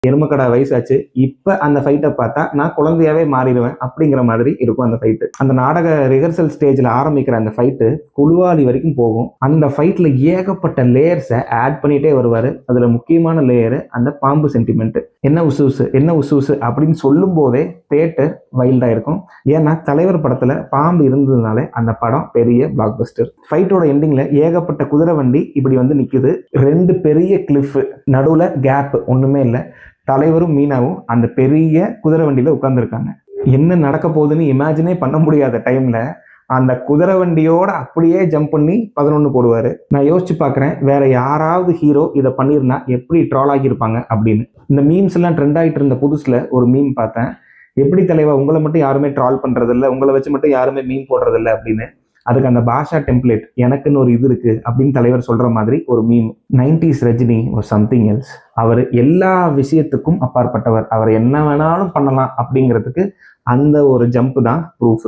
எருமக்கடா வயசாச்சு, இப்ப அந்த ஃபைட்டை பார்த்தா நான் குழந்தையாவே மாறிடுவேன் அப்படிங்கிற மாதிரி இருக்கும் அந்த ஃபைட்டு. அந்த நாடக ரிஹர்சல் ஸ்டேஜ்ல ஆரம்பிக்கிற அந்த ஃபைட்டு குழுவாலி வரைக்கும் போகும். அந்த ஃபைட்ல ஏகப்பட்ட லேயர்ஸை ஆட் பண்ணிட்டே வருவாரு. அதுல முக்கியமான லேயர் அந்த பாம்பு சென்டிமெண்ட். என்ன உசு உசு என்ன உசு உசு அப்படின்னு சொல்லும் போதே தியேட்டர் வைல்டா இருக்கும். ஏன்னா தலைவர் படத்துல பாம்பு இருந்ததுனால அந்த படம் பெரிய பிளாக் பஸ்டர். ஃபைட்டோட எண்டிங்ல ஏகப்பட்ட குதிரை வண்டி இப்படி வந்து நிக்குது. 2 பெரிய கிளிஃப், நடுவுல கேப் ஒண்ணுமே இல்லை. தலைவரும் மீனாவும் அந்த பெரிய குதிரை வண்டியில உட்கார்ந்துருக்காங்க. என்ன நடக்க போகுதுன்னு இமேஜினே பண்ண முடியாத டைம்ல அந்த குதிரை வண்டியோட அப்படியே ஜம்ப் பண்ணி 11 போடுவாரு. நான் யோசிச்சு பார்க்குறேன், வேற யாராவது ஹீரோ இதை பண்ணியிருந்தா எப்படி ட்ரால் ஆகியிருப்பாங்க அப்படின்னு. இந்த மீம்ஸ் எல்லாம் ட்ரெண்ட் ஆகிட்டு இருந்த புதுசுல ஒரு மீம் பார்த்தேன். எப்படி தலைவா உங்களை மட்டும் யாருமே ட்ரால் பண்றது இல்லை, உங்களை வச்சு மட்டும் யாருமே மீம் போடுறது இல்லை அப்படின்னு. அதுக்கு அந்த பாஷா டெம்ப்ளேட் எனக்குன்னு ஒரு இது இருக்கு அப்படின்னு தலைவர் சொல்ற மாதிரி ஒரு மீம். 90s ரஜினி ஒரு சம்திங் எல்ஸ். அவர் எல்லா விஷயத்துக்கும் அப்பாற்பட்டவர். அவர் என்ன வேணாலும் பண்ணலாம் அப்படிங்கிறதுக்கு அந்த ஒரு ஜம்ப் தான் ப்ரூஃப்.